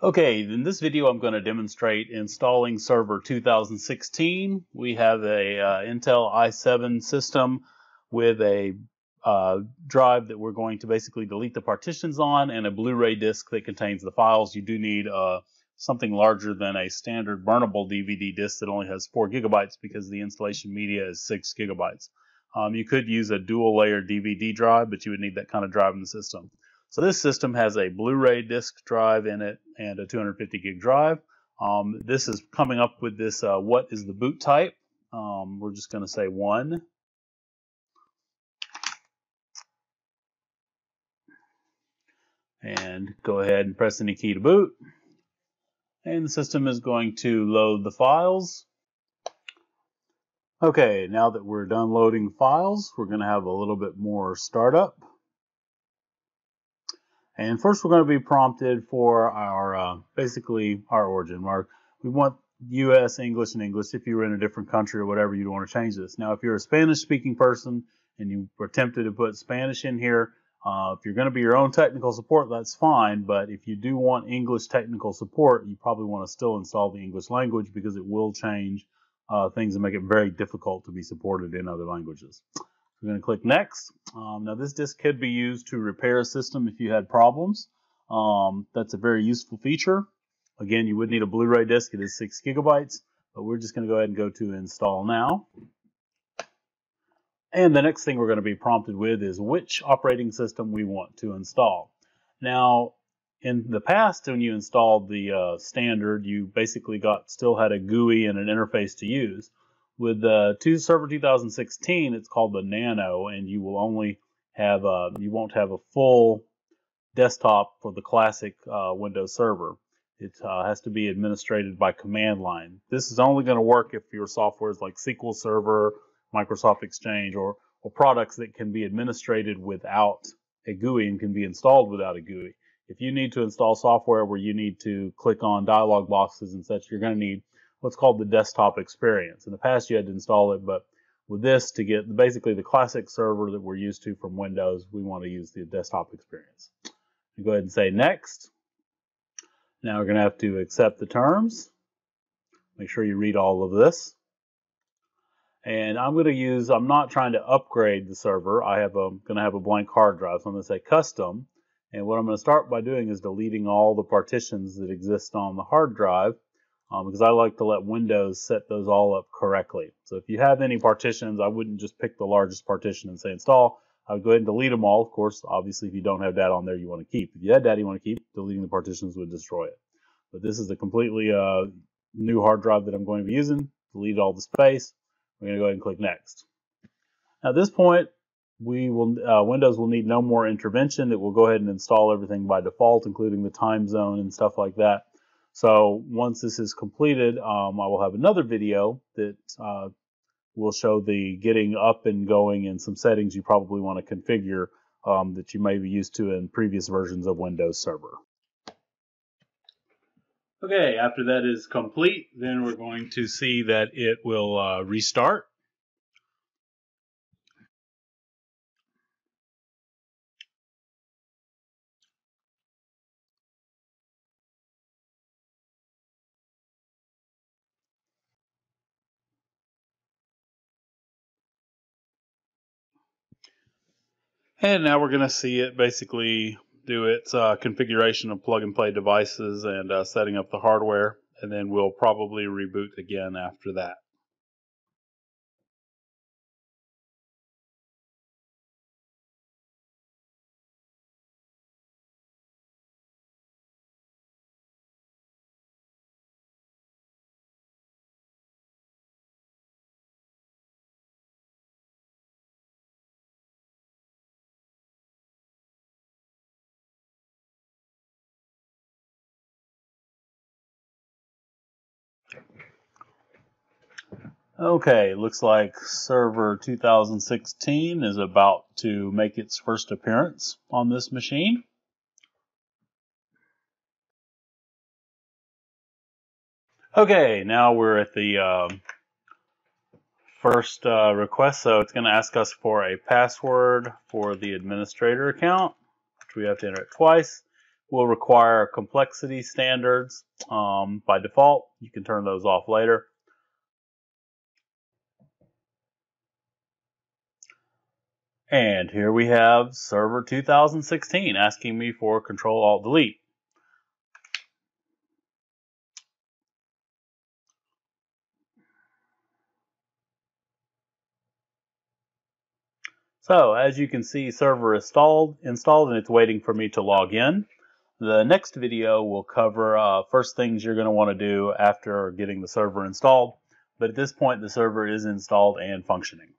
Okay, in this video I'm going to demonstrate installing Server 2016. We have a Intel i7 system with a drive that we're going to basically delete the partitions on and a Blu-ray disc that contains the files. You do need something larger than a standard burnable DVD disc that only has 4 gigabytes because the installation media is 6 gigabytes. You could use a dual layer DVD drive, but you would need that kind of drive in the system. So this system has a Blu-ray disc drive in it and a 250 gig drive. This is coming up with this what is the boot type. We're just going to say 1. And go ahead and press any key to boot. And the system is going to load the files. Okay, now that we're done loading files, we're going to have a little bit more startup. And first we're going to be prompted for our, basically our origin mark. We want US, English, and English. If you were in a different country or whatever, you'd want to change this. Now, if you're a Spanish speaking person and you were tempted to put Spanish in here, if you're going to be your own technical support, that's fine. But if you do want English technical support, you probably want to still install the English language because it will change things and make it very difficult to be supported in other languages. We're going to click Next. Now this disk could be used to repair a system if you had problems. That's a very useful feature. Again, you would need a Blu-ray disc. It is 6 gigabytes, but we're just going to go ahead and go to Install Now. And the next thing we're going to be prompted with is which operating system we want to install. Now, in the past, when you installed the standard, you basically still had a GUI and an interface to use. With the Server 2016, it's called the Nano, and you will only have you won't have a full desktop for the classic Windows Server. It has to be administrated by command line. This is only going to work if your software is like SQL Server, Microsoft Exchange, or products that can be administrated without a GUI and can be installed without a GUI. If you need to install software where you need to click on dialog boxes and such, you're going to need what's called the desktop experience. In the past, you had to install it, but with this, to get basically the classic server that we're used to from Windows, we want to use the desktop experience. Go ahead and say Next. Now we're going to have to accept the terms. Make sure you read all of this. And I'm not trying to upgrade the server. I'm going to have a blank hard drive, so I'm going to say Custom. And what I'm going to start by doing is deleting all the partitions that exist on the hard drive. Because I like to let Windows set those all up correctly. So if you have any partitions, I wouldn't just pick the largest partition and say install. I would go ahead and delete them all. Of course, obviously, if you don't have data on there you want to keep. If you had data you want to keep, deleting the partitions would destroy it. But this is a completely new hard drive that I'm going to be using. Delete all the space. We're going to go ahead and click Next. Now at this point, Windows will need no more intervention. It will go ahead and install everything by default, including the time zone and stuff like that. So once this is completed, I will have another video that will show the getting up and going and some settings you probably want to configure that you may be used to in previous versions of Windows Server. Okay, after that is complete, then we're going to see that it will restart. And now we're going to see it basically do its configuration of plug-and-play devices and setting up the hardware, and then we'll probably reboot again after that. Okay, looks like Server 2016 is about to make its first appearance on this machine. Okay, now we're at the first request, so it's going to ask us for a password for the administrator account, which we have to enter it twice. will require complexity standards by default. You can turn those off later. And here we have Server 2016 asking me for Control-Alt-Delete. So as you can see, server is installed and it's waiting for me to log in. The next video will cover first things you're going to want to do after getting the server installed. But at this point, the server is installed and functioning.